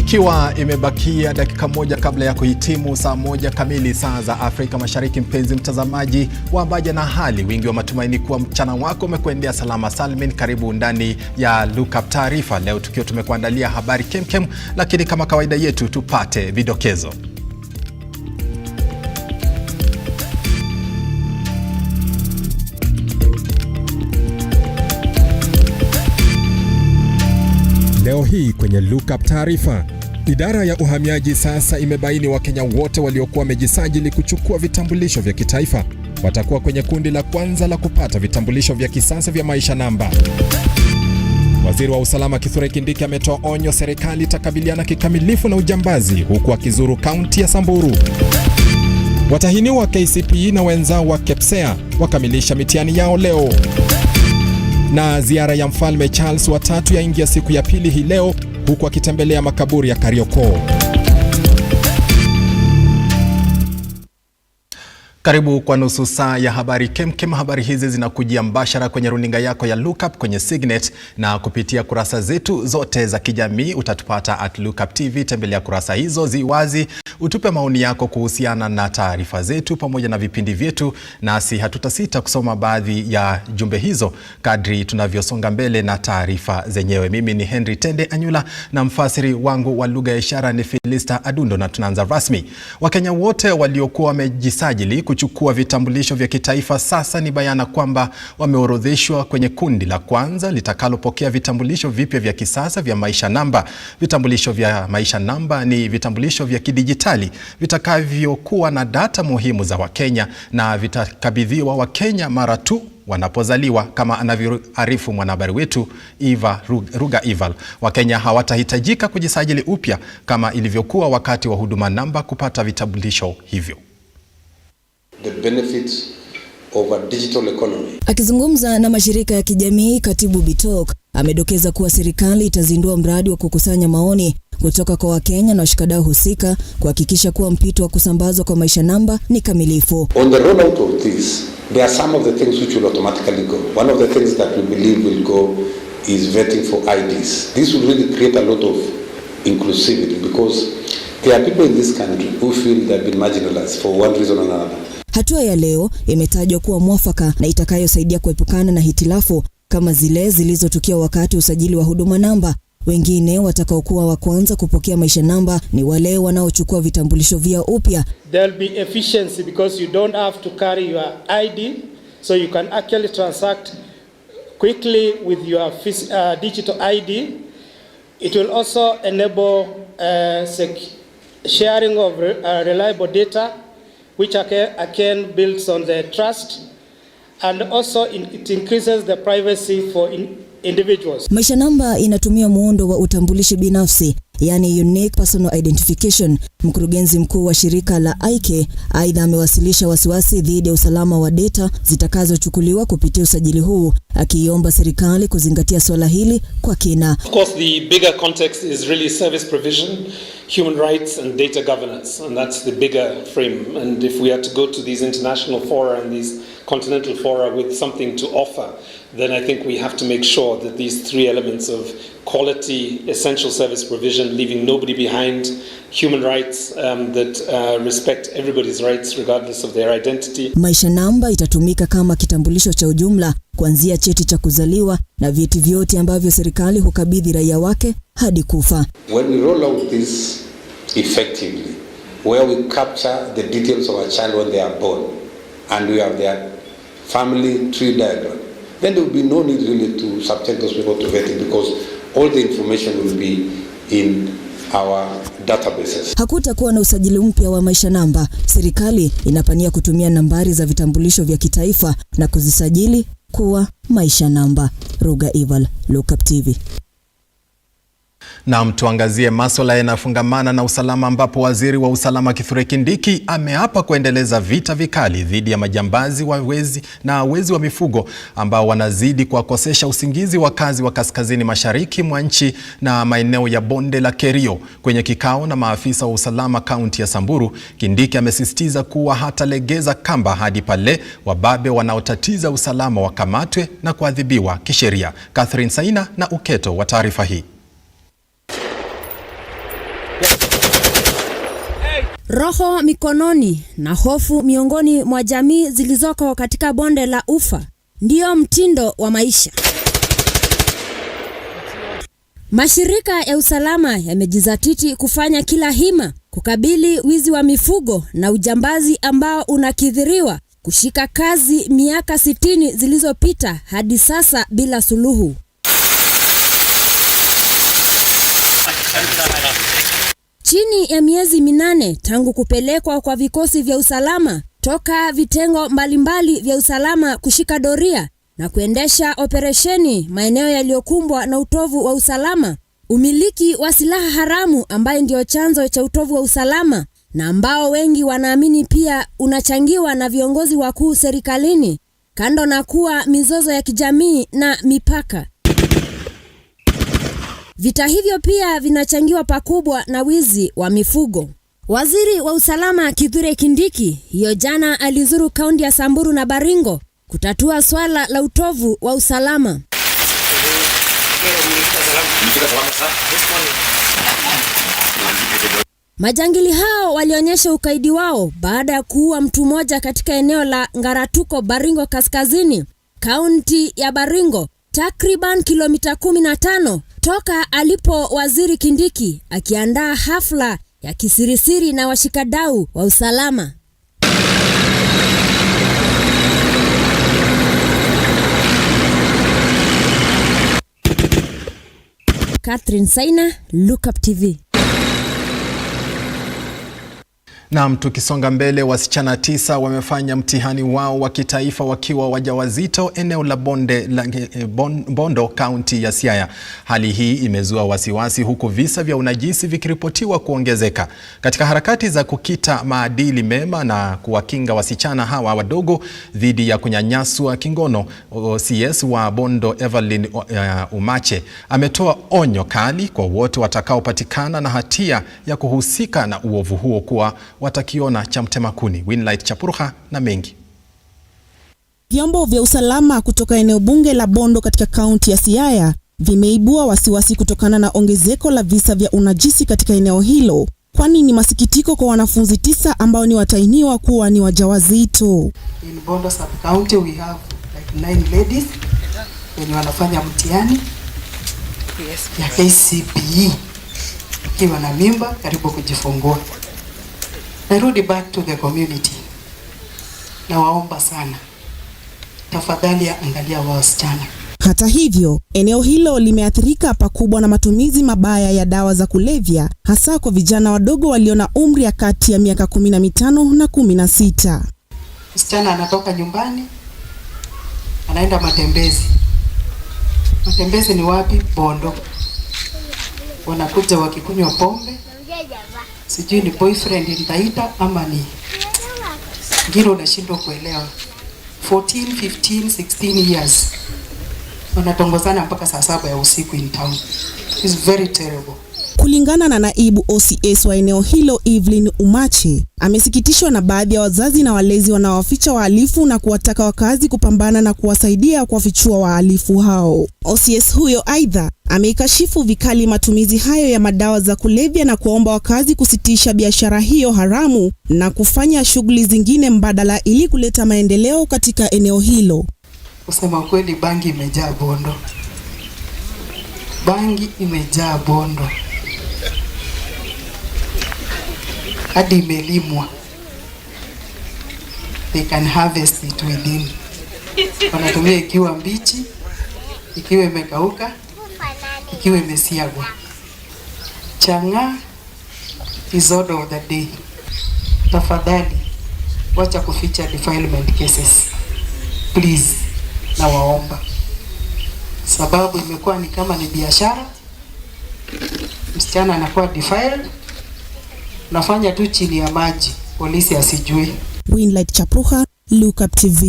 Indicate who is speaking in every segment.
Speaker 1: Ikiwa imebakia dakika moja kabla ya kuhitimu saa moja kamili saa za Afrika Mashariki, mpenzi mtazamaji wa Baja na Hali, wingi wa matumaini kuwa mchana wako umekuendea salama salmin. Karibu ndani ya Lookuptv Taarifa. Leo tukiwa tumekuandalia habari kemkem, lakini kama kawaida yetu tupate vidokezo. Leo hii kwenye Lookuptv Taarifa, idara ya uhamiaji sasa imebaini Wakenya wote waliokuwa wamejisajili kuchukua vitambulisho vya kitaifa watakuwa kwenye kundi la kwanza la kupata vitambulisho vya kisasa vya Maisha Namba. Waziri wa usalama Kithure Kindiki ametoa onyo serikali itakabiliana kikamilifu na ujambazi, huku akizuru kaunti ya Samburu. Watahiniwa KCPE na wenzao wa KEPSEA wakamilisha mitihani yao leo. Na ziara ya Mfalme Charles wa III yaingia siku ya pili hii leo, huku akitembelea makaburi ya Kariokoo. Karibu kwa nusu saa ya habari kemkem. Habari hizi zinakujia mbashara kwenye runinga yako ya Lookup, kwenye Signet na kupitia kurasa zetu zote za kijamii. Utatupata @Lookuptv. Tembelea kurasa hizo ziwazi, utupe maoni yako kuhusiana na taarifa zetu pamoja na vipindi vyetu, nasi hatutasita kusoma baadhi ya jumbe hizo kadri tunavyosonga mbele na taarifa zenyewe. Mimi ni Henry Tende Anyula na mfasiri wangu wa lugha ya ishara ni Philista Adundo, na tunaanza rasmi. Wakenya wote waliokuwa wamejisajili kuchukua vitambulisho vya kitaifa sasa ni bayana kwamba wameorodheshwa kwenye kundi la kwanza litakalopokea vitambulisho vipya vya kisasa vya Maisha Namba. Vitambulisho vya Maisha Namba ni vitambulisho vya kidijitali vitakavyokuwa na data muhimu za Wakenya na vitakabidhiwa Wakenya mara tu wanapozaliwa, kama anavyoarifu mwanahabari wetu Ruga Ival. Wakenya hawatahitajika kujisajili upya kama ilivyokuwa wakati wa huduma namba kupata vitambulisho hivyo.
Speaker 2: The benefits of a digital economy.
Speaker 3: Akizungumza na mashirika ya kijamii, Katibu Bitok amedokeza kuwa serikali itazindua mradi wa kukusanya maoni kutoka kwa Wakenya na washikadau husika kuhakikisha kuwa mpito wa kusambazwa kwa Maisha Namba ni kamilifu.
Speaker 2: On the rollout of this, there are some of the things which will automatically go. One of the things that we believe will go is vetting for IDs. This will really create a lot of inclusivity because there are people in this country who feel they have been marginalized for one reason or another.
Speaker 3: Hatua ya leo imetajwa kuwa mwafaka na itakayosaidia kuepukana na hitilafu kama zile zilizotukia wakati usajili wa huduma namba. Wengine watakaokuwa wa kwanza kupokea Maisha Namba ni wale wanaochukua vitambulisho vya upya.
Speaker 4: There'll be efficiency because you don't have to carry your ID, so you can actually transact quickly with your digital ID. It will also enable sharing of reliable data, which again builds on the trust, and also it increases the privacy for individuals.
Speaker 3: Maisha Namba inatumia muundo wa utambulishi binafsi, yani unique personal identification. Mkurugenzi mkuu wa shirika la IK aidha amewasilisha wasiwasi dhidi ya usalama wa data zitakazochukuliwa kupitia usajili huu, akiomba serikali kuzingatia swala hili kwa kina.
Speaker 5: Of course, the bigger context is really service provision, human rights and data governance, and that's the bigger frame. And if we are to go to these international fora and these continental fora with something to offer, then I think we have to make sure that these three elements of quality, essential service provision, leaving nobody behind, human rights that respect everybody's rights regardless of their identity.
Speaker 3: Maisha Namba itatumika kama kitambulisho cha ujumla, kuanzia cheti cha kuzaliwa na vyeti vyote ambavyo serikali hukabidhi raia wake hadi kufa.
Speaker 2: When we roll out this effectively, where we capture the details of a child when they are born and we have their family tree diagram, then there will be no need really to subject those people to vetting because all the information will be in our databases.
Speaker 3: Hakutakuwa na usajili mpya wa Maisha Namba. Serikali inapania kutumia nambari za vitambulisho vya kitaifa na kuzisajili kuwa Maisha Namba. Ruga Ival, Lookuptv.
Speaker 1: Na tuangazie masuala yanayofungamana na usalama, ambapo waziri wa usalama Kithure Kindiki ameapa kuendeleza vita vikali dhidi ya majambazi wezi wa mifugo ambao wanazidi kuwakosesha usingizi wakazi wa kaskazini mashariki mwa nchi na maeneo ya bonde la Kerio. Kwenye kikao na maafisa wa usalama kaunti ya Samburu, Kindiki amesisitiza kuwa hatalegeza kamba hadi pale wababe wanaotatiza usalama wakamatwe na kuadhibiwa kisheria. Catherine Saina na uketo wa taarifa hii.
Speaker 6: Roho mikononi na hofu miongoni mwa jamii zilizoko katika bonde la Ufa ndio mtindo wa maisha. Mashirika ya usalama yamejizatiti kufanya kila hima kukabili wizi wa mifugo na ujambazi ambao unakithiriwa kushika kazi miaka 60 zilizopita hadi sasa bila suluhu. Chini ya miezi 8 tangu kupelekwa kwa vikosi vya usalama toka vitengo mbalimbali vya usalama kushika doria na kuendesha operesheni maeneo yaliyokumbwa na utovu wa usalama, umiliki wa silaha haramu ambaye ndio chanzo cha utovu wa usalama na ambao wengi wanaamini pia unachangiwa na viongozi wakuu serikalini, kando na kuwa mizozo ya kijamii na mipaka. Vita hivyo pia vinachangiwa pakubwa na wizi wa mifugo. Waziri wa usalama Kithure Kindiki hiyo jana alizuru kaunti ya Samburu na Baringo kutatua swala la utovu wa usalama. Majangili hao walionyesha ukaidi wao baada ya kuua mtu mmoja katika eneo la Ngaratuko, Baringo Kaskazini, kaunti ya Baringo, takriban kilomita 15 toka alipo Waziri Kindiki akiandaa hafla ya kisirisiri na washikadau wa usalama. Catherine Saina, Lookuptv.
Speaker 1: Naam, tukisonga mbele, wasichana 9 wamefanya mtihani wao wa kitaifa wakiwa wajawazito eneo la Bondo, kaunti ya Siaya. Hali hii imezua wasiwasi huku visa vya unajisi vikiripotiwa kuongezeka. Katika harakati za kukita maadili mema na kuwakinga wasichana hawa wadogo dhidi ya kunyanyaswa kingono, CS wa Bondo Evelyn Umache ametoa onyo kali kwa wote watakaopatikana na hatia ya kuhusika na uovu huo kuwa watakiona cha mtema kuni. Winlight Chapurha na mengi.
Speaker 7: Vyombo vya usalama kutoka eneo bunge la Bondo katika kaunti ya Siaya vimeibua wasiwasi kutokana na ongezeko la visa vya unajisi katika eneo hilo, kwani ni masikitiko kwa wanafunzi 9 ambao ni watainiwa kuwa ni wajawazito.
Speaker 8: In Bondo sub county we have like 9 ladies wenye wanafanya mtihani ya KCPE wakiwa na mimba karibu kujifungua. Narudi back to the community. Na waomba sana, tafadhali angalia wasichana.
Speaker 7: Hata hivyo, eneo hilo limeathirika pakubwa na matumizi mabaya ya dawa za kulevya, hasa kwa vijana wadogo walio na umri ya kati ya miaka 15 na 16.
Speaker 8: Msichana anatoka nyumbani, anaenda matembezi. Matembezi ni wapi? Bondo. Wanakuja wakikunywa pombe. Sijui ni boyfriend nitaita ama ni ngiro, unashindwa kuelewa. 14, 15, 16 years. Wanatongozana mpaka saa 7 ya usiku in town. It's very terrible.
Speaker 7: Kulingana na naibu OCS wa eneo hilo Evelyn Umache, amesikitishwa na baadhi ya wazazi na walezi wanaowaficha wahalifu na kuwataka wakazi kupambana na kuwasaidia kuwafichua wahalifu hao. OCS huyo aidha ameikashifu vikali matumizi hayo ya madawa za kulevya na kuomba wakazi kusitisha biashara hiyo haramu na kufanya shughuli zingine mbadala ili kuleta maendeleo katika eneo hilo.
Speaker 8: Kusema kweli, bangi imejaa Bondo. Bangi imejaa Bondo. Hadi imelimwa. They can harvest it within. Wanatumia ikiwa mbichi, ikiwa imekauka, ikiwa imesiagwa. Changa is order of the day. Tafadhali, wacha kuficha defilement cases. Please, na waomba. Sababu imekuwa ni kama ni biashara. Msichana anakuwa defiled. Nafanya tu chini ya maji, polisi asijue.
Speaker 7: Winlight Chapruha, Lookuptv.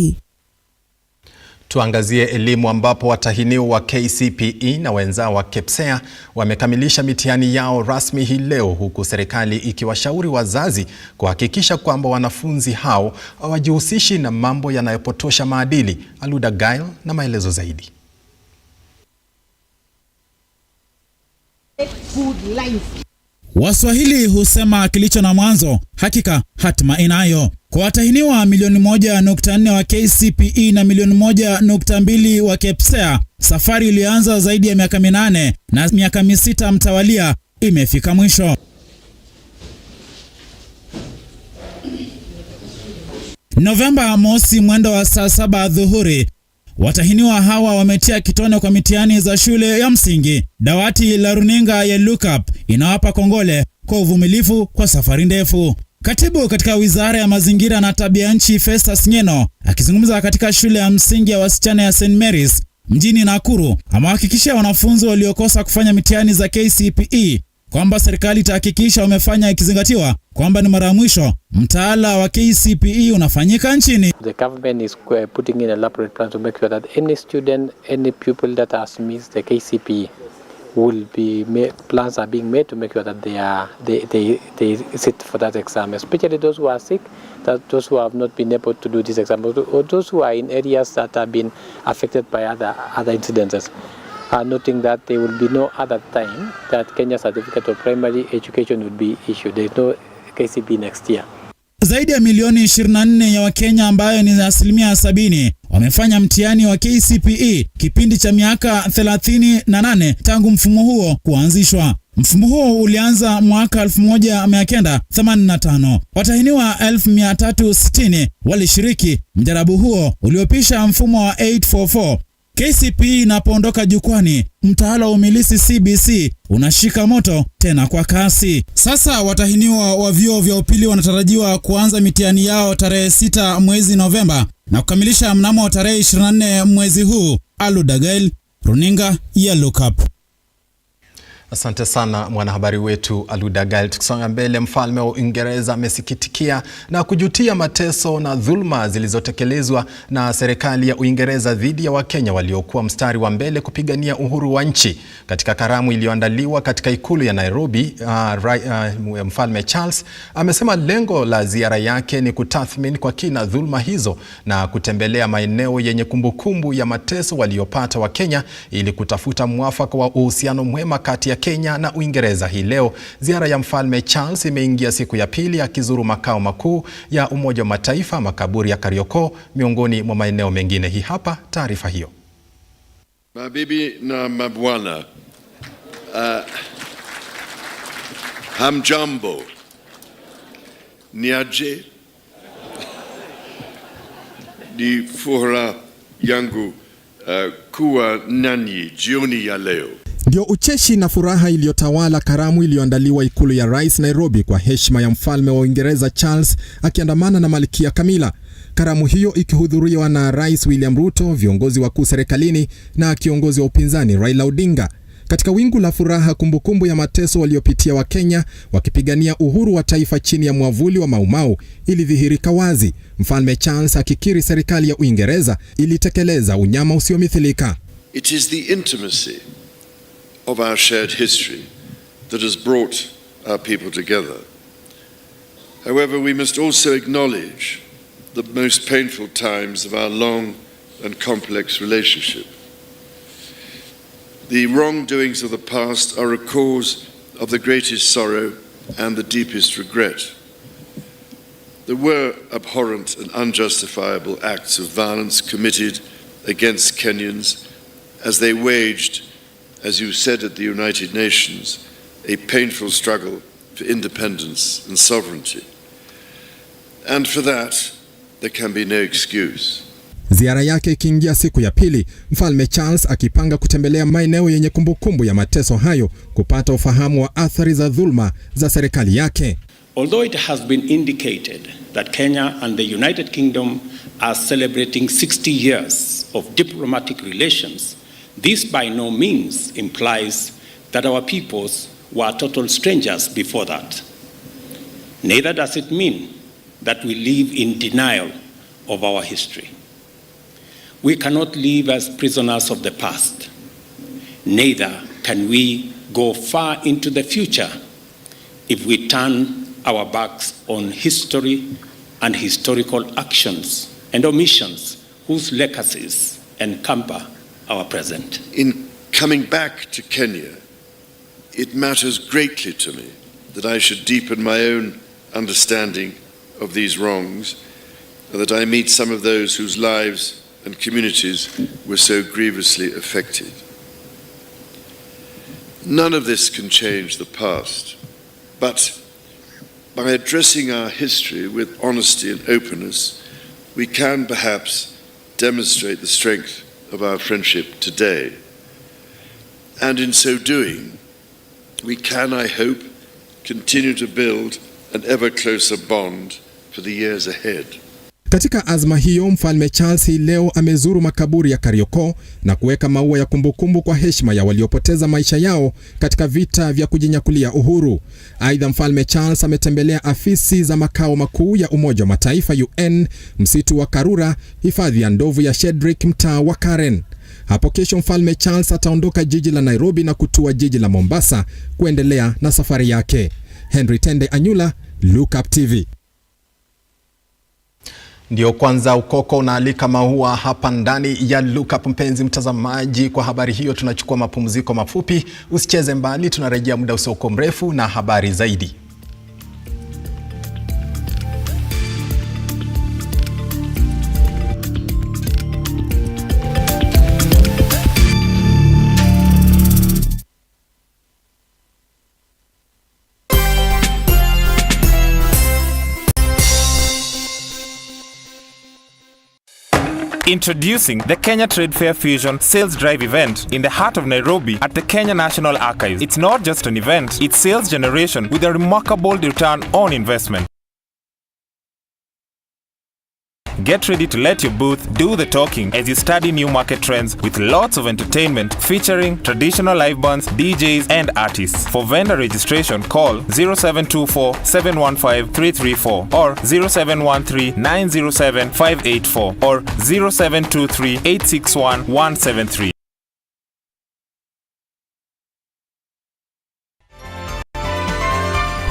Speaker 1: Tuangazie elimu ambapo watahiniwa wa KCPE na wenzao wa KPSEA wamekamilisha mitihani yao rasmi hii leo, huku serikali ikiwashauri wazazi kuhakikisha kwamba wanafunzi hao hawajihusishi na mambo yanayopotosha maadili. Aluda Gail na maelezo zaidi.
Speaker 9: Waswahili husema kilicho na mwanzo hakika hatima inayo. Kwa watahiniwa milioni 1.4 wa KCPE na milioni 1.2 wa KPSEA, safari ilianza zaidi ya miaka 8 na miaka 6 mtawalia imefika mwisho. Novemba mosi mwendo wa saa 7 dhuhuri, watahiniwa hawa wametia kitone kwa mitihani za shule ya msingi. Dawati la runinga ya Lookup inawapa kongole kwa uvumilivu kwa safari ndefu. Katibu katika Wizara ya Mazingira na Tabia Nchi Festus Ngeno akizungumza katika shule ya msingi ya wasichana ya St. Mary's mjini Nakuru amewahakikishia wanafunzi waliokosa kufanya mitihani za KCPE kwamba serikali itahakikisha wamefanya, ikizingatiwa kwamba ni mara ya mwisho mtaala wa KCPE unafanyika nchini.
Speaker 10: The government is putting in elaborate plans to make sure that any student, any pupil that has missed the KCPE will be plans are being made to make sure that they sit for that exam, especially those who are sick, those who have not been able to do this exam, or those who are in areas that have been affected by other incidences. Noting that there will be no other time that Kenya Certificate of Primary Education will be issued. There is no KCPE next year.
Speaker 9: Zaidi ya milioni 24 ya Wakenya, ambayo ni 70%, wamefanya mtihani wa KCPE kipindi cha miaka 38 tangu mfumo huo kuanzishwa. Mfumo huo ulianza mwaka 1985. Watahiniwa 1360 walishiriki mjarabu huo uliopisha mfumo wa 844. KCPE inapoondoka jukwani, mtaala wa umilisi CBC unashika moto tena kwa kasi. Sasa watahiniwa wa vyuo vya upili wanatarajiwa kuanza mitihani yao tarehe 6 mwezi Novemba na kukamilisha mnamo tarehe 24 mwezi huu. Aludagail, runinga ya Lookup.
Speaker 1: Asante sana mwanahabari wetu Aludagail. Tukisonga mbele, mfalme wa Uingereza amesikitikia na kujutia mateso na dhulma zilizotekelezwa na serikali ya Uingereza dhidi ya Wakenya waliokuwa mstari wa mbele kupigania uhuru wa nchi. Katika karamu iliyoandaliwa katika ikulu ya Nairobi, mfalme Charles amesema lengo la ziara yake ni kutathmini kwa kina dhulma hizo na kutembelea maeneo yenye kumbukumbu ya mateso waliopata Wakenya ili kutafuta mwafaka wa uhusiano mwema kati ya Kenya na Uingereza. Hii leo ziara ya mfalme Charles imeingia siku ya pili, akizuru makao makuu ya Umoja wa Mataifa, makaburi ya Kariokoo, miongoni mwa maeneo mengine. Hii hapa taarifa hiyo.
Speaker 11: Mabibi na mabwana, hamjambo, ni aje? Ni furaha yangu kuwa nanyi jioni ya leo.
Speaker 1: Ndio ucheshi na furaha iliyotawala karamu iliyoandaliwa ikulu ya Rais Nairobi kwa heshima ya mfalme wa Uingereza Charles akiandamana na Malkia Camilla. Karamu hiyo ikihudhuriwa na Rais William Ruto, viongozi wakuu serikalini na kiongozi wa upinzani Raila Odinga. Katika wingu la furaha, kumbukumbu ya mateso waliopitia Wakenya wakipigania uhuru wa taifa chini ya mwavuli wa Mau Mau ilidhihirika wazi, mfalme Charles akikiri serikali ya Uingereza ilitekeleza unyama usiomithilika.
Speaker 11: It is the intimacy of our shared history that has brought our people together. However, we must also acknowledge the most painful times of our long and complex relationship. The wrongdoings of the past are a cause of the greatest sorrow and the deepest regret. There were abhorrent and unjustifiable acts of violence committed against Kenyans as they waged, as you said at the United Nations, a painful struggle for independence and sovereignty. And for that, there can be no excuse.
Speaker 1: Ziara yake ikiingia siku ya pili, mfalme Charles akipanga kutembelea maeneo yenye kumbukumbu ya mateso hayo kupata ufahamu wa athari za dhulma za serikali yake.
Speaker 12: Although it has been indicated that Kenya and the United Kingdom are celebrating 60 years of diplomatic relations, this by no means implies that our peoples were total strangers before that. Neither does it mean that we live in denial of our history. We cannot live as prisoners of the past. Neither can we go far into the future if we turn our backs on history and historical actions and omissions whose legacies encumber our present.
Speaker 11: In coming back to Kenya, it matters greatly to me that I should deepen my own understanding of these wrongs, and that I meet some of those whose lives and communities were so grievously affected. None of this can change the past, but by addressing our history with honesty and openness, we can perhaps demonstrate the strength of our friendship today. And in so doing, we can, I hope, continue to build an ever closer bond for the years ahead.
Speaker 1: Katika azma hiyo, Mfalme Charles hii leo amezuru makaburi ya Kariokoo na kuweka maua ya kumbukumbu kwa heshima ya waliopoteza maisha yao katika vita vya kujinyakulia uhuru. Aidha, Mfalme Charles ametembelea afisi za makao makuu ya Umoja wa Mataifa UN, msitu wa Karura, hifadhi ya ndovu ya Shedrick, mtaa wa Karen. Hapo kesho Mfalme Charles ataondoka jiji la Nairobi na kutua jiji la Mombasa kuendelea na safari yake. Henry Tende Anyula, Lookuptv. Ndio kwanza ukoko unaalika maua hapa ndani ya Lookup. Mpenzi mtazamaji, kwa habari hiyo tunachukua mapumziko mafupi. Usicheze mbali, tunarejea muda usio mrefu na habari zaidi.
Speaker 13: Introducing the Kenya Trade Fair Fusion Sales Drive event in the heart of Nairobi at the Kenya National Archives. It's not just an event, it's sales generation with a remarkable return on investment. Get ready to let your booth do the talking as you study new market trends with lots of entertainment featuring traditional live bands, DJs and artists. For vendor registration, call 0724-715-334 or 0713-907-584 or 0723-861-173.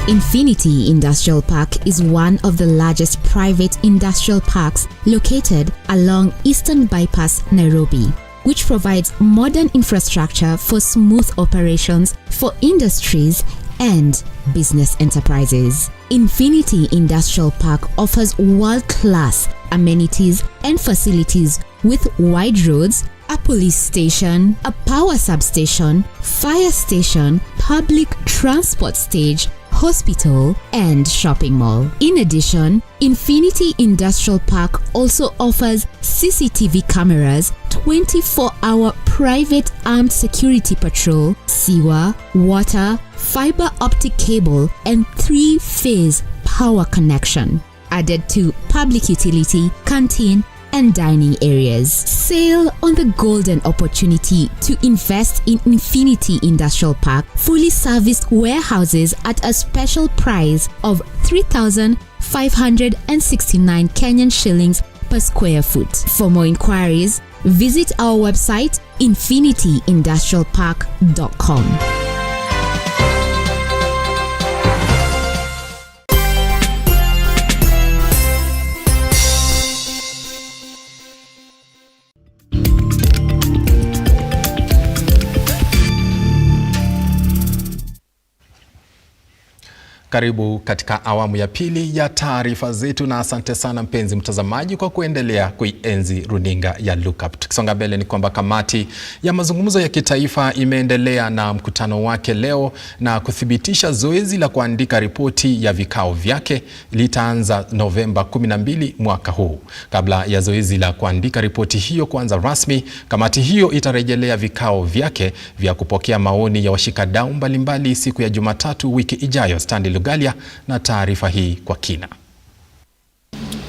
Speaker 14: Infinity Industrial Park is one of the largest private industrial parks located along Eastern Bypass, Nairobi, which provides modern infrastructure for smooth operations for industries and business enterprises. Infinity Industrial Park offers world-class amenities and facilities with wide roads, a police station, a power substation, fire station, public transport stage, hospital, and shopping mall. In addition, Infinity Industrial Park also offers CCTV cameras, 24-hour private armed security patrol, sewer, water, fiber optic cable, and 3-phase power connection, added to public utility, canteen, and dining areas. Sail on the golden opportunity to invest in Infinity Industrial Park, fully serviced warehouses at a special price of 3,569 Kenyan shillings per square foot. For more inquiries, visit our website infinityindustrialpark.com.
Speaker 1: Karibu katika awamu ya pili ya taarifa zetu, na asante sana mpenzi mtazamaji kwa kuendelea kuienzi runinga ya Lookup. Tukisonga mbele ni kwamba kamati ya mazungumzo ya kitaifa imeendelea na mkutano wake leo na kuthibitisha zoezi la kuandika ripoti ya vikao vyake litaanza Novemba 12 mwaka huu. Kabla ya zoezi la kuandika ripoti hiyo kuanza rasmi, kamati hiyo itarejelea vikao vyake vya kupokea maoni ya washikadau mbalimbali siku ya Jumatatu wiki ijayo. Stanley Galia na taarifa hii kwa kina.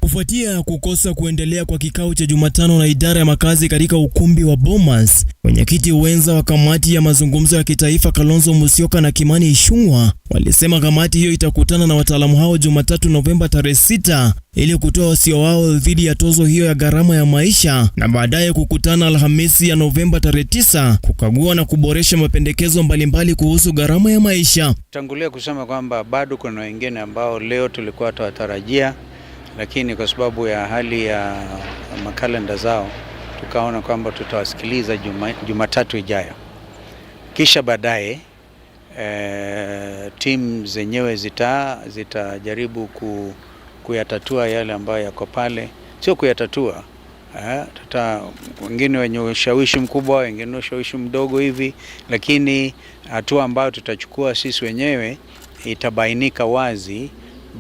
Speaker 15: Kufuatia kukosa kuendelea kwa kikao cha Jumatano na idara ya makazi katika ukumbi wa Bomas, mwenyekiti wenza wa kamati ya mazungumzo ya kitaifa Kalonzo Musyoka na Kimani Ichung'wah walisema kamati hiyo itakutana na wataalamu hao Jumatatu Novemba tarehe 6 ili kutoa wasio wao dhidi ya tozo hiyo ya gharama ya maisha, na baadaye kukutana Alhamisi ya Novemba tarehe 9 kukagua na kuboresha mapendekezo mbalimbali kuhusu gharama ya maisha.
Speaker 16: Tangulia kusema kwamba bado kuna wengine ambao leo tulikuwa tuwatarajia, lakini kwa sababu ya hali ya makalenda zao tukaona kwamba tutawasikiliza Jumatatu ijayo. Kisha baadaye Team zenyewe zitajaribu kuyatatua yale ambayo yako pale, sio kuyatatua. Wengine wenye ushawishi mkubwa, wengine ushawishi mdogo hivi, lakini hatua ambayo tutachukua sisi wenyewe itabainika wazi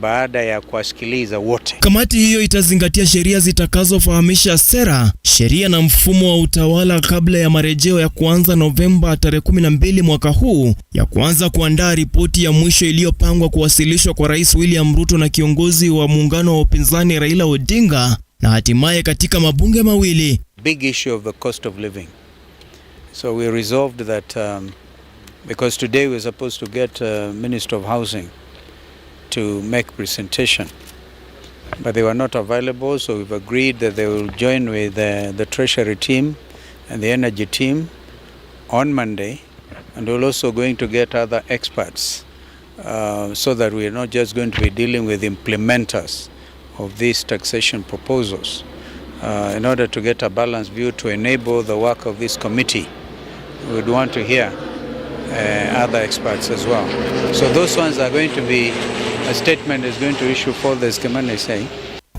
Speaker 16: baada ya kuwasikiliza wote.
Speaker 15: Kamati hiyo itazingatia sheria zitakazofahamisha sera, sheria na mfumo wa utawala kabla ya marejeo ya kuanza Novemba tarehe 12 mwaka huu, ya kuanza kuandaa ripoti ya mwisho iliyopangwa kuwasilishwa kwa Rais William RUTO na kiongozi wa muungano wa upinzani Raila Odinga, na hatimaye katika mabunge mawili.
Speaker 16: Big issue of the cost of living. So we resolved that because today we're supposed to get Minister of Housing to make presentation, but they were not available, so we've agreed that they will join with the Treasury team and the Energy team on Monday, and we're also going to get other experts so that we're not just going to be dealing with implementers of these taxation proposals in order to get a balanced view to enable the work of this committee. We would want to hear other experts as well. So those ones are going to be, a statement is going to issue for the Skemane saying.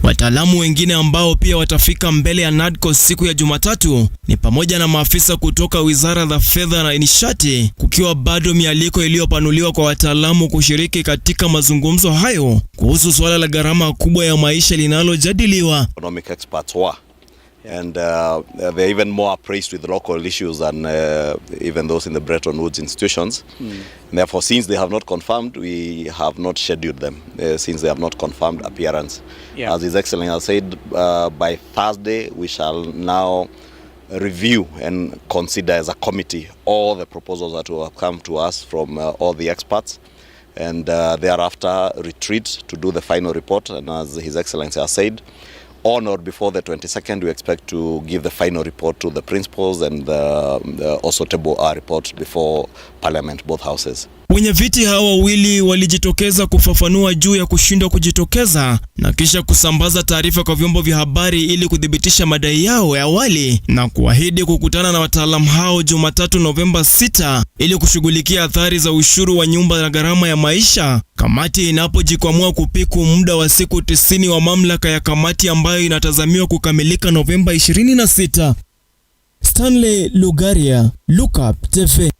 Speaker 15: Wataalamu wengine ambao pia watafika mbele ya NADCO siku ya Jumatatu ni pamoja na maafisa kutoka Wizara za Fedha na Nishati, kukiwa bado mialiko iliyopanuliwa kwa wataalamu kushiriki katika mazungumzo hayo kuhusu swala la gharama kubwa ya maisha linalojadiliwa.
Speaker 17: Economic experts were, and they're even more appraised with local issues than even those in the Bretton Woods institutions. Therefore, since they have not confirmed, we have not scheduled them, since they have not confirmed appearance. Yeah. As His Excellency has said, by Thursday we shall now review and consider as a committee all the proposals that will have come to us from all the experts, and thereafter retreat to do the final report. And as His Excellency has said, on or before the 22nd, we expect to give the final report to the principals and also table our report before Parliament, both houses.
Speaker 15: Wenyeviti hawa wawili walijitokeza kufafanua juu ya kushindwa kujitokeza na kisha kusambaza taarifa kwa vyombo vya habari ili kudhibitisha madai yao ya awali, na kuahidi kukutana na wataalamu hao Jumatatu Novemba 6 ili kushughulikia athari za ushuru wa nyumba na gharama ya maisha, kamati inapojikwamua kupiku muda wa siku 90 wa mamlaka ya kamati ambayo inatazamiwa kukamilika Novemba 26. Stanley Lugaria, Lookuptv.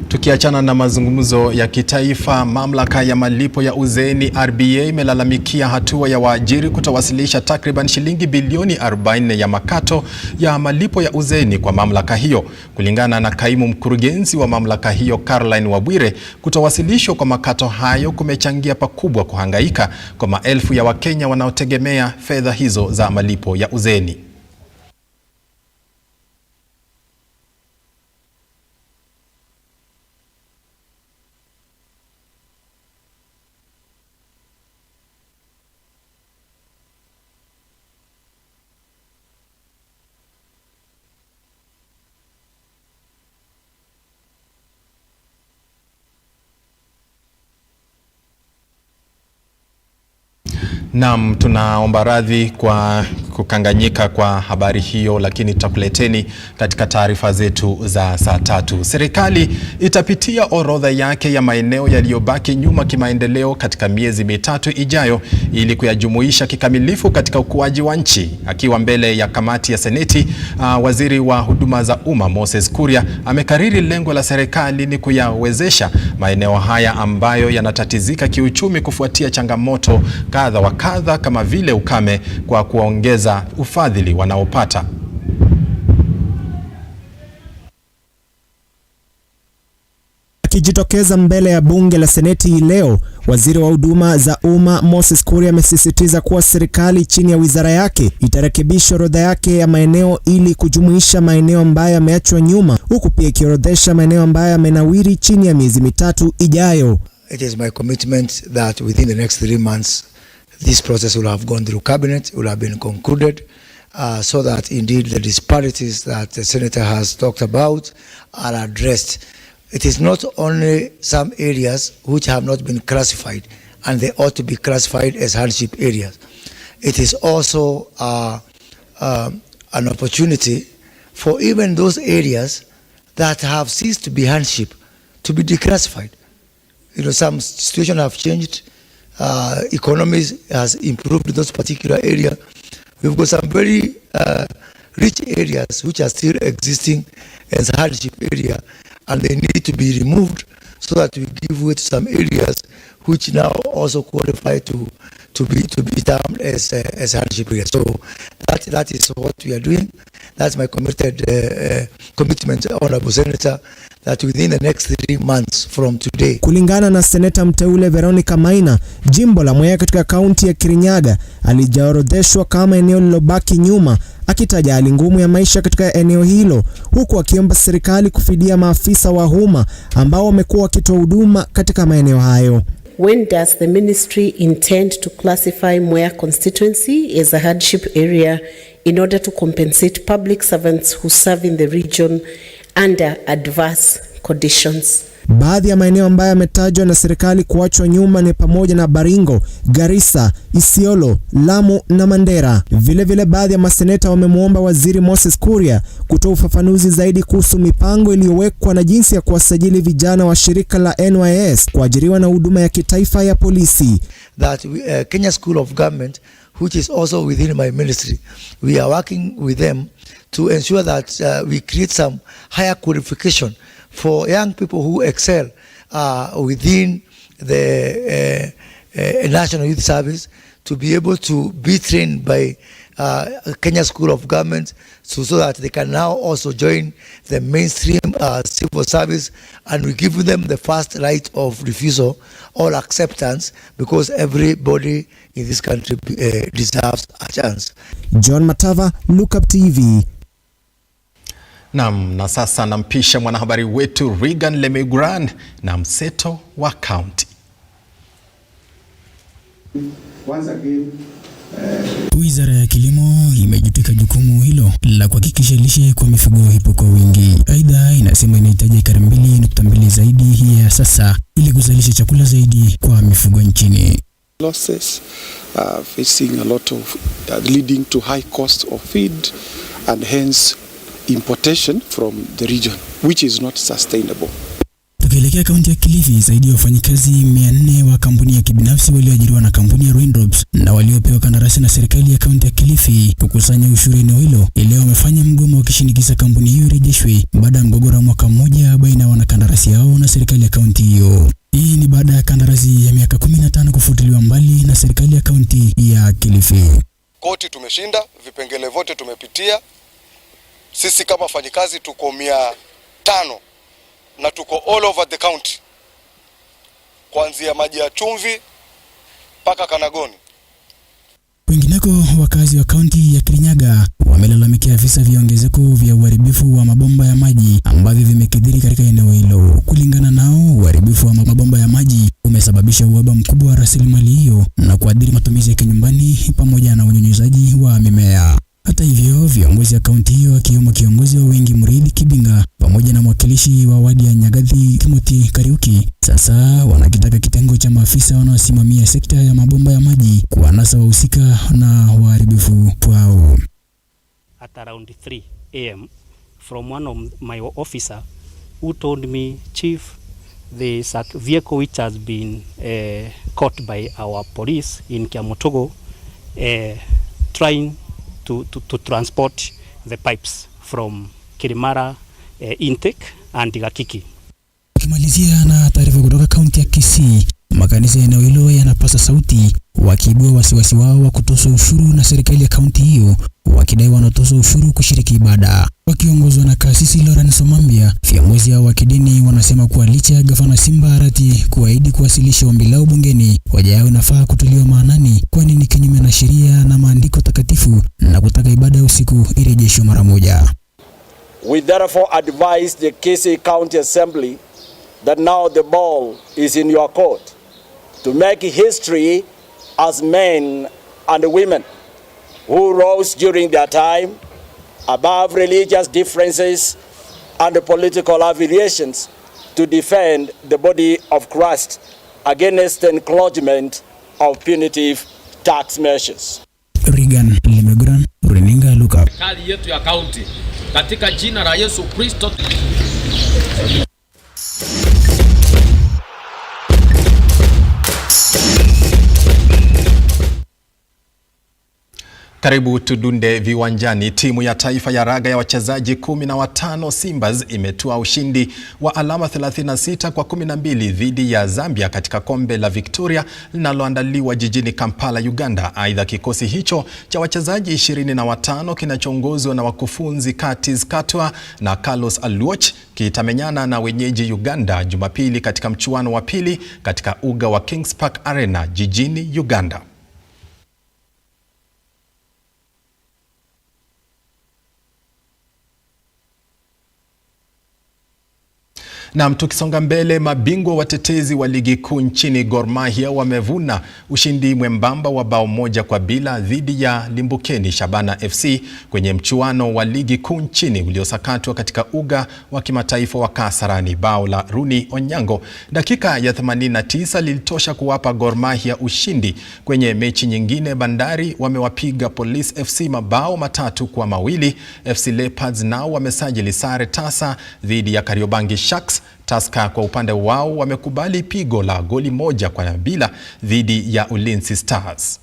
Speaker 1: Tukiachana na mazungumzo ya kitaifa, mamlaka ya malipo ya uzeeni RBA imelalamikia hatua ya waajiri kutowasilisha takriban shilingi bilioni 40 ya makato ya malipo ya uzeeni kwa mamlaka hiyo. Kulingana na kaimu mkurugenzi wa mamlaka hiyo Caroline Wabwire, kutowasilishwa kwa makato hayo kumechangia pakubwa kuhangaika kwa maelfu ya Wakenya wanaotegemea fedha hizo za malipo ya uzeeni. Naam, tunaomba radhi kwa kukanganyika kwa habari hiyo, lakini tutakuleteni katika taarifa zetu za saa 3. Serikali itapitia orodha yake ya maeneo yaliyobaki nyuma kimaendeleo katika miezi mitatu ijayo ili kuyajumuisha kikamilifu katika ukuaji wa nchi. Akiwa mbele ya kamati ya Seneti, waziri wa huduma za umma Moses Kuria amekariri lengo la serikali ni kuyawezesha maeneo haya ambayo yanatatizika kiuchumi kufuatia changamoto kadha wa kadha kama vile ukame, kwa kuongeza ufadhili wanaopata.
Speaker 18: Akijitokeza mbele ya bunge la Seneti leo, waziri wa huduma za umma Moses Kuria amesisitiza kuwa serikali chini ya wizara yake itarekebisha orodha yake ya maeneo ili kujumuisha maeneo ambayo yameachwa nyuma, huku pia ikiorodhesha maeneo ambayo yamenawiri chini ya miezi mitatu ijayo.
Speaker 19: It is my commitment that within the next 3 months this process will have gone through cabinet, will have been concluded, so that indeed the disparities that the senator has talked about are addressed. It is not only some areas which have not been classified and they ought to be classified as hardship areas. It is also an opportunity for even those areas that have ceased to be hardship to be declassified. You know, some situations have changed. Economies has improved in those particular area. We've got some very rich areas which are still existing as hardship area, and they need to be removed so that we give way to some areas which now also qualify to be termed as hardship areas. So that is what we are doing. That's my commitment, Honorable Senator, that within the next 3 months from today.
Speaker 18: Kulingana na Seneta mteule Veronica Maina, jimbo la Mwea katika kaunti ya Kirinyaga alijaorodheshwa kama eneo lilobaki nyuma, akitaja hali ngumu ya maisha katika eneo hilo, huku akiomba serikali kufidia maafisa wa umma ambao wamekuwa wakitoa huduma katika maeneo hayo.
Speaker 20: When does the ministry intend to classify Mwea constituency as a hardship area in order to compensate public servants who serve in the region under adverse conditions?
Speaker 18: Baadhi ya maeneo ambayo yametajwa na serikali kuachwa nyuma ni pamoja na Baringo, Garissa, Isiolo, Lamu na Mandera. Vile baadhi ya maseneta wamemuomba Waziri Moses Kuria kutoa ufafanuzi zaidi kuhusu mipango iliyowekwa na jinsi ya kuwasajili vijana wa shirika la NYS kuajiriwa na huduma ya kitaifa ya polisi.
Speaker 19: That Kenya School of Government, which is also within my ministry, we are working with them to ensure that we create some higher qualification for young people who excel within the National Youth Service to be able to be trained by Kenya School of Government so that they can now also join the mainstream civil service, and we give them the first right of refusal or acceptance, because everybody in this country deserves a chance.
Speaker 18: John Matava, Lookuptv.
Speaker 1: Na sasa nampisha mwanahabari wetu Regan Lemegran na mseto wa kaunti.
Speaker 15: Wizara ya Kilimo imejitwika jukumu hilo la kuhakikisha lishe kwa mifugo ipo kwa wingi. Aidha, inasema inahitaji ekari 2.2 zaidi ya sasa ili kuzalisha chakula zaidi kwa mifugo nchini.
Speaker 21: Losses facing a lot of leading to high cost of feed and hence importation from the region, which is not sustainable.
Speaker 15: Tukielekea kaunti ya Kilifi, zaidi ya wafanyikazi 400 wa kampuni ya kibinafsi walioajiriwa na kampuni ya Raindrops na waliopewa kandarasi na serikali ya kaunti ya Kilifi kukusanya ushuru eneo hilo, leo wamefanya mgomo wakishinikiza kampuni hiyo irejeshwe baada ya mgogoro wa mwaka mmoja baina ya wanakandarasi hao na serikali ya kaunti hiyo. Hii ni baada ya kandarasi ya miaka 15 kufutiliwa mbali na serikali ya kaunti ya Kilifi.
Speaker 22: Koti tumeshinda, vipengele vote tumepitia. Sisi kama wafanyikazi tuko 500 na tuko all over the county, kuanzia maji ya chumvi mpaka Kanagoni.
Speaker 15: Wengineko, wakazi wa kaunti ya Kirinyaga wamelalamikia visa vya ongezeko vya uharibifu wa mabomba ya maji ambavyo vimekithiri katika eneo hilo. Kulingana nao, uharibifu wa mabomba ya maji umesababisha uhaba mkubwa wa rasilimali hiyo na kuathiri matumizi ya kinyumbani pamoja na unyunyizaji wa mimea. Hata hivyo, viongozi wa kaunti hiyo akiwemo kiongozi wa wengi Muridi Kibinga pamoja na mwakilishi wa wadi ya Nyagathi Timothy Kariuki sasa wanakitaka kitengo cha maafisa wanaosimamia sekta ya mabomba ya maji kuwanasa wahusika na uharibifu wao.
Speaker 23: At around 3 a.m. from one of my officer who told me, Chief, there's a vehicle which has been caught by our police in Kiamotogo trying to transport the pipes from Kirimara intake and Gakiki.
Speaker 15: Tukimalizia na taarifa kutoka kaunti ya Kisii, makanisa eneo hilo yanapasa sauti wakiibua wasiwasi wao wa kutozwa ushuru na serikali ya kaunti hiyo, wakidai wanatozwa ushuru kushiriki ibada. Wakiongozwa na kasisi Lawrence Omambia, viongozi hao wa kidini wanasema kuwa licha ya gavana Simba Arati kuahidi kuwasilisha ombi lao bungeni, hoja yao inafaa kutuliwa maanani, kwani ni kinyume na sheria na maandiko takatifu na kutaka ibada ya usiku irejeshwe mara moja.
Speaker 24: We therefore advise the Kisii County Assembly that now the ball is in your court to make history as men and women who rose during their time above religious differences and political affiliations to defend the body of Christ against the encroachment of punitive tax measures.
Speaker 15: Regan Lemegran, Runinga Lookup.
Speaker 25: Serikali yetu ya kaunti katika jina la Yesu Kristo.
Speaker 1: Karibu tudunde viwanjani. Timu ya taifa ya raga ya wachezaji 15 Simbas imetoa ushindi wa alama 36 kwa 12 dhidi ya Zambia katika kombe la Victoria linaloandaliwa jijini Kampala, Uganda. Aidha, kikosi hicho cha wachezaji 25 kinachoongozwa na wakufunzi Curtis Katwa na Carlos Aluoch kitamenyana na wenyeji Uganda Jumapili katika mchuano wa pili katika uga wa Kings Park Arena jijini Uganda. Na tukisonga mbele, mabingwa watetezi wa ligi kuu nchini Gor Mahia wamevuna ushindi mwembamba wa bao 1-0 dhidi ya Limbukeni Shabana FC kwenye mchuano wa ligi kuu nchini uliosakatwa katika uga wa kimataifa wa Kasarani. Bao la Runi Onyango dakika ya 89 lilitosha kuwapa Gor Mahia ushindi. Kwenye mechi nyingine, Bandari wamewapiga Police FC mabao 3-2. FC Leopards nao wamesajili sare tasa dhidi ya Kariobangi Sharks. Tusker kwa upande wao wamekubali pigo la goli 1-0 dhidi ya Ulinzi Stars.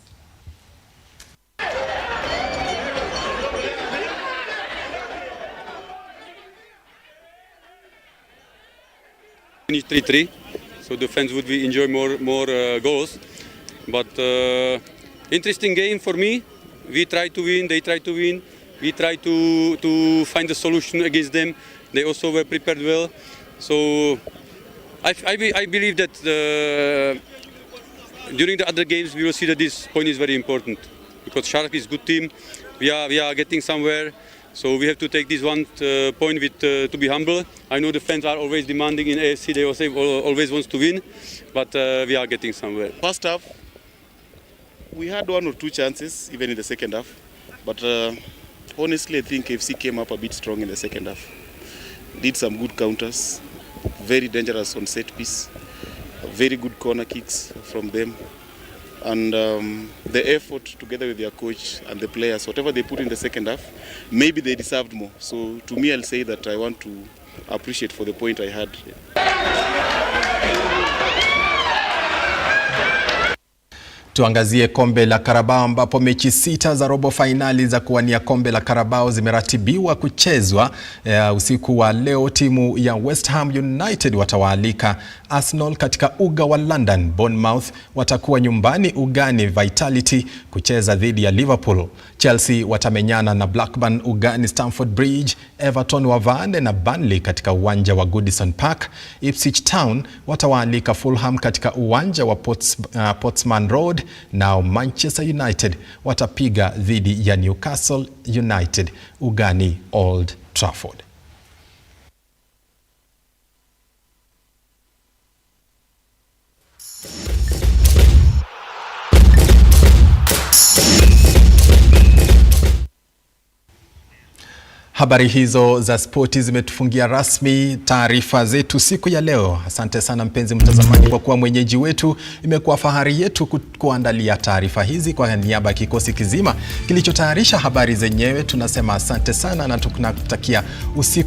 Speaker 2: Finish 3-3, so the fans would enjoy more goals. But interesting game for me. We try to win, they try to win. We try to find a solution against them. They also were prepared well. So I believe that during the other games we will see that this point is very important, because Shark is a good team. We are getting somewhere, so we have to take this one point with to be humble. I know the fans are always demanding in AFC. They always wants to win, but we are getting somewhere.
Speaker 3: First half, we had 1 or 2 chances even in the second half, but honestly I think AFC came up a bit strong in the second half. Did some good counters, very dangerous on set piece, very good corner kicks from them, and the effort together with their coach and the players, whatever they put in the second half, maybe they deserved more. So to me, I'll say that I want to appreciate for the point I had.
Speaker 1: Tuangazie kombe la Carabao ambapo mechi 6 za robo finali za kuwania kombe la Carabao zimeratibiwa kuchezwa usiku wa leo. Timu ya West Ham United watawaalika Arsenal katika uga wa London. Bournemouth watakuwa nyumbani ugani Vitality kucheza dhidi ya Liverpool. Chelsea watamenyana na Blackburn ugani Stamford Bridge. Everton wavane na Burnley katika uwanja wa Goodison Park. Ipswich Town watawaalika Fulham katika uwanja wa Portsmouth Road. Now Manchester United watapiga dhidi ya Newcastle United ugani Old Trafford. Habari hizo za spoti zimetufungia rasmi taarifa zetu siku ya leo. Asante sana mpenzi mtazamaji kwa kuwa mwenyeji wetu. Imekuwa fahari yetu kuandalia taarifa hizi kwa niaba ya kikosi kizima kilichotayarisha habari zenyewe. Tunasema asante sana na tunakutakia usiku